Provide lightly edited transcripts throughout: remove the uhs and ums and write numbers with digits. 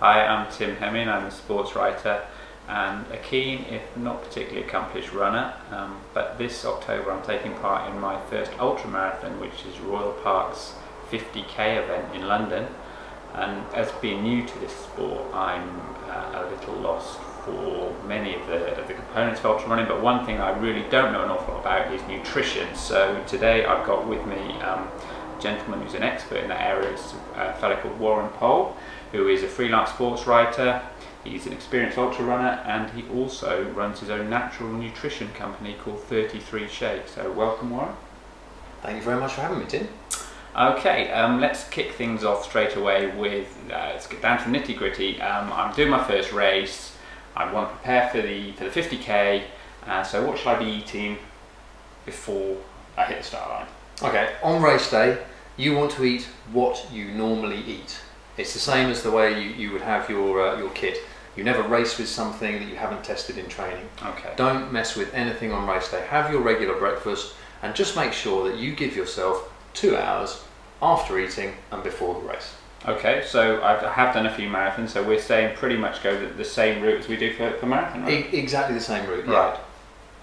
Hi, I'm Tim Hemming. I'm a sports writer and a keen, if not particularly accomplished runner. But this October I'm taking part in my first ultra marathon, which is Royal Park's 50k event in London. And as being new to this sport, I'm a little lost for many of the components of ultra running. But one thing I really don't know an awful lot about is nutrition. So today I've got with me a gentleman who's an expert in that area. It's a fellow called Warren Pohl, who is a freelance sports writer. He's an experienced ultra runner, and he also runs his own natural nutrition company called 33Shake. So welcome, Warren. Thank you very much for having me, Tim. Okay, let's kick things off straight away with, let's get down to the nitty gritty. I'm doing my first race. I want to prepare for the 50k. So what should I be eating before I hit the start line? Okay, on race day, you want to eat what you normally eat. It's the same as the way you would have your kit. You never race with something that you haven't tested in training. Okay. Don't mess with anything on race day. Have your regular breakfast and just make sure that you give yourself 2 hours after eating and before the race. Okay, so I have done a few marathons, so we're saying pretty much go the same route as we do for marathon, right? Exactly the same route, yeah. Right.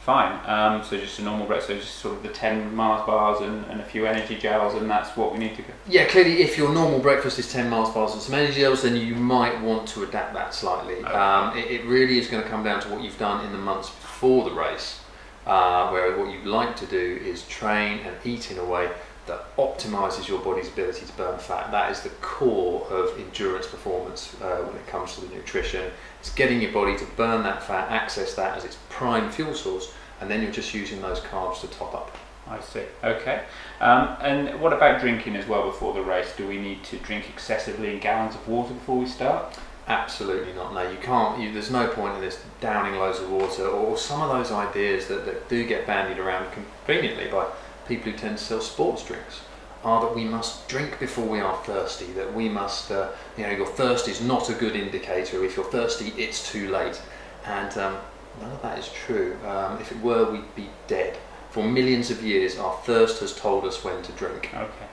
Fine. So just a normal breakfast, so just sort of the 10 Mars bars and a few energy gels, and that's what we need to go. Yeah, clearly if your normal breakfast is 10 Mars bars and some energy gels, then you might want to adapt that slightly. Okay. It really is going to come down to what you've done in the months before the race, where what you'd like to do is train and eat in a way that optimises your body's ability to burn fat. That is the core of endurance performance when it comes to the nutrition. It's getting your body to burn that fat, access that as its prime fuel source, and then you're just using those carbs to top up. I see. Okay. And what about drinking as well before the race? Do we need to drink excessively in gallons of water before we start? Absolutely not. No, you can't. There's no point in this downing loads of water, or some of those ideas that do get bandied around conveniently by people who tend to sell sports drinks, are that we must drink before we are thirsty, that we must, your thirst is not a good indicator. If you're thirsty, it's too late. And none of that is true. If it were, we'd be dead. For millions of years, our thirst has told us when to drink. Okay.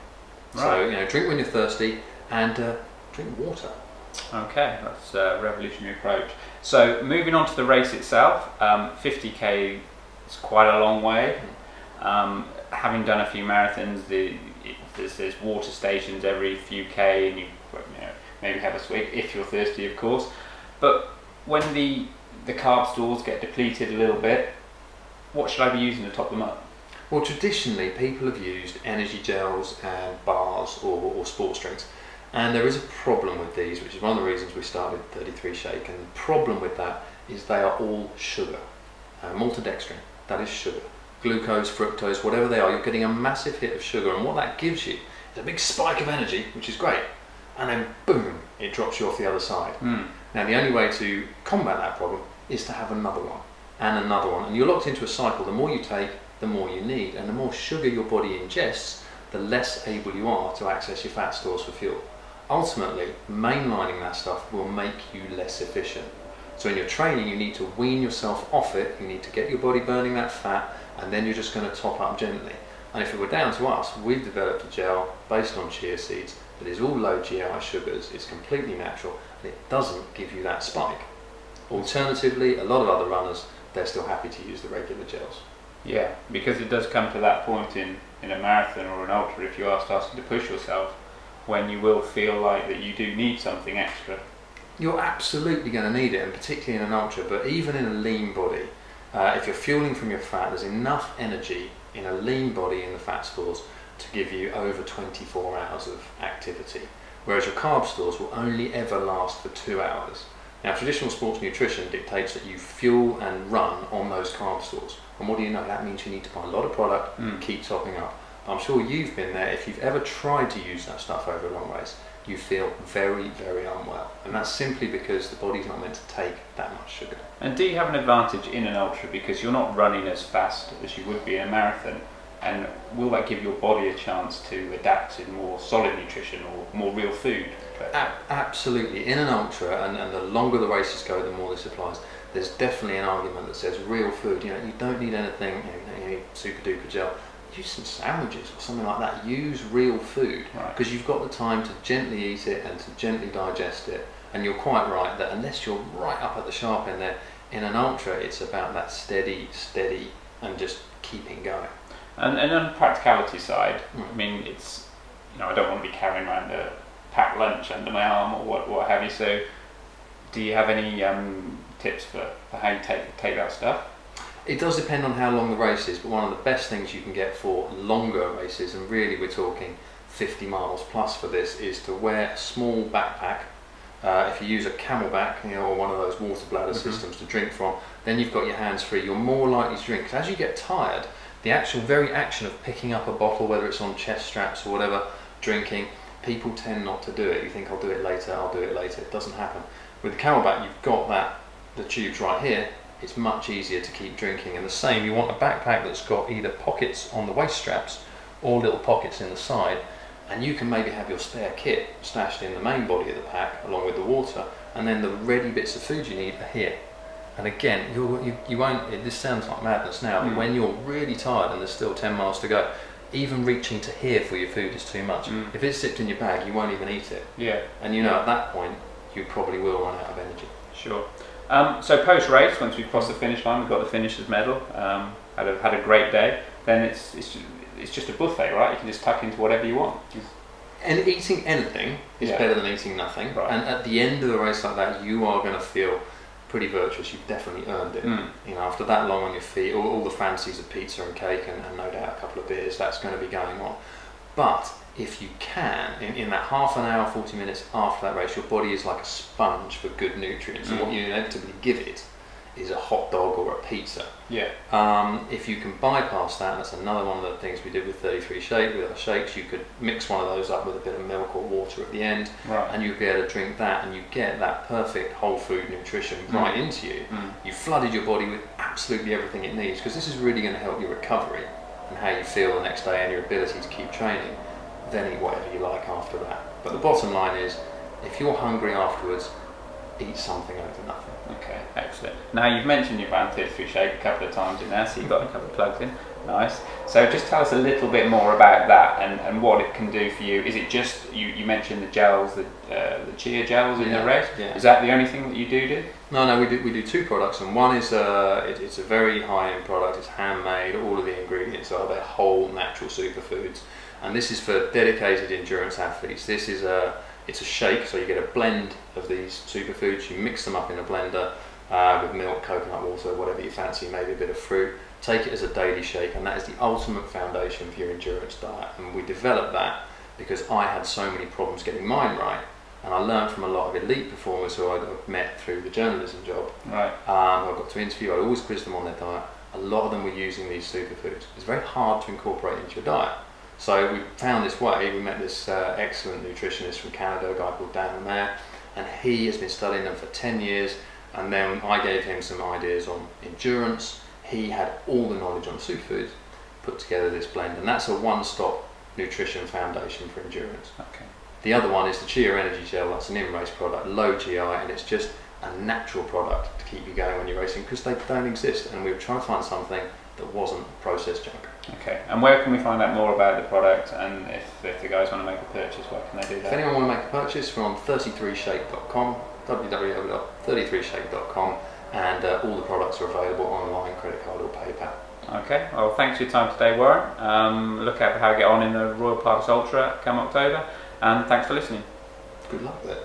Right. So, drink when you're thirsty and drink water. Okay, that's a revolutionary approach. So moving on to the race itself, 50k is quite a long way. Having done a few marathons, there's water stations every few k, and you maybe have a swig if you're thirsty, of course. But when the carb stores get depleted a little bit, what should I be using to top them up? Well, traditionally people have used energy gels and bars or sports drinks, and there is a problem with these, which is one of the reasons we started 33Shake. And the problem with that is they are all sugar. Maltodextrin, that is sugar. Glucose, fructose, whatever they are, you're getting a massive hit of sugar, and what that gives you is a big spike of energy, which is great, and then boom, it drops you off the other side. Now the only way to combat that problem is to have another one and another one, and you're locked into a cycle. The more you take, the more you need, and the more sugar your body ingests, the less able you are to access your fat stores for fuel. Ultimately, mainlining that stuff will make you less efficient. So in your training, you need to wean yourself off it, you need to get your body burning that fat, and then you're just going to top up gently. And if it were down to us, we've developed a gel based on chia seeds that is all low GI sugars, it's completely natural, and it doesn't give you that spike. Alternatively, a lot of other runners, they're still happy to use the regular gels. Yeah, because it does come to that point in a marathon or an ultra, if you are starting to push yourself, when you will feel like that you do need something extra. You're absolutely going to need it, and particularly in an ultra, but even in a lean body, if you're fueling from your fat, there's enough energy in a lean body in the fat stores to give you over 24 hours of activity, whereas your carb stores will only ever last for 2 hours. Now, traditional sports nutrition dictates that you fuel and run on those carb stores, and what do you know? That means you need to buy a lot of product and keep topping up. I'm sure you've been there. If you've ever tried to use that stuff over a long race, you feel very, very unwell, and that's simply because the body's not meant to take that much sugar. And do you have an advantage in an ultra because you're not running as fast as you would be in a marathon, and will that give your body a chance to adapt to more solid nutrition or more real food? Absolutely. In an ultra, and the longer the races go, the more this applies. There's definitely an argument that says real food, you don't need anything, you need super duper gel. use some sandwiches or something like that. Use real food, because you've got the time to gently eat it and to gently digest it. And you're quite right that unless you're right up at the sharp end there, in an ultra it's about that steady, and just keeping going. And on the practicality side, I mean, it's, I don't want to be carrying around a packed lunch under my arm or what have you. So, do you have any tips for how you take that stuff? It does depend on how long the race is, but one of the best things you can get for longer races, and really we're talking 50 miles plus for this, is to wear a small backpack. If you use a camelback, or one of those water bladder systems to drink from, then you've got your hands free. You're more likely to drink. 'Cause as you get tired, the very action of picking up a bottle, whether it's on chest straps or whatever, drinking, people tend not to do it. You think, I'll do it later. It doesn't happen. With the camelback, you've got the tubes right here. It's much easier to keep drinking. And the same, you want a backpack that's got either pockets on the waist straps or little pockets in the side, and you can maybe have your spare kit stashed in the main body of the pack along with the water, and then the ready bits of food you need are here. And again, you won't, this sounds like madness now, but when you're really tired and there's still 10 miles to go, even reaching to here for your food is too much. If it's zipped in your bag, you won't even eat it. Yeah. And at that point, you probably will run out of energy. Sure. So post-race, once we've crossed the finish line, we've got the finisher's medal, had a great day, then it's just a buffet, right? You can just tuck into whatever you want. And eating anything is better than eating nothing. Right. And at the end of a race like that, you are going to feel pretty virtuous. You've definitely earned it. After that long on your feet, all the fancies of pizza and cake and no doubt a couple of beers, that's going to be going on. But if you can, in that half an hour, 40 minutes after that race, your body is like a sponge for good nutrients. And what you inevitably give it is a hot dog or a pizza. Yeah. If you can bypass that, and that's another one of the things we did with 33Shake, with our shakes, you could mix one of those up with a bit of milk or water at the end, and you'd be able to drink that, and you get that perfect whole food nutrition right into you. You flooded your body with absolutely everything it needs, because this is really going to help your recovery and how you feel the next day and your ability to keep training. Then eat whatever you like after that. But the bottom line is, if you're hungry afterwards, eat something over nothing. Okay, excellent. Now you've mentioned your brand 33Shake a couple of times in there, so you've got a couple of plugs in. Nice. So just tell us a little bit more about that and what it can do for you. Is it just, you mentioned the gels, the chia gels in the race? Yeah. Is that the only thing that you do? No, we do two products, and one is it's a very high-end product. It's handmade. All of the ingredients are their whole natural superfoods, and this is for dedicated endurance athletes. This is it's a shake, so you get a blend of these superfoods. You mix them up in a blender with milk, coconut water, whatever you fancy, maybe a bit of fruit. Take it as a daily shake, and that is the ultimate foundation for your endurance diet. And we developed that because I had so many problems getting mine right, and I learned from a lot of elite performers who I'd met through the journalism job. Right. I got to interview. I always quiz them on their diet. A lot of them were using these superfoods. It's very hard to incorporate into your diet. So we found this way. We met this excellent nutritionist from Canada, a guy called Dan Mayer, and he has been studying them for 10 years. And then I gave him some ideas on endurance. He had all the knowledge on superfoods, put together this blend, and that's a one-stop nutrition foundation for endurance. Okay. The other one is the Chia Energy Gel. That's an in-race product, low GI, and it's just a natural product to keep you going when you're racing, because they don't exist, and we were trying to find something that wasn't processed junk. Okay, and where can we find out more about the product, and if the guys want to make a purchase, where can they do that? If anyone want to make a purchase, we're on 33shake.com, www.33shake.com, and all the products are available online, credit card or PayPal. Okay, well thanks for your time today, Warren. Look out for how I get on in the Royal Parks Ultra come October, and thanks for listening. Good luck with it.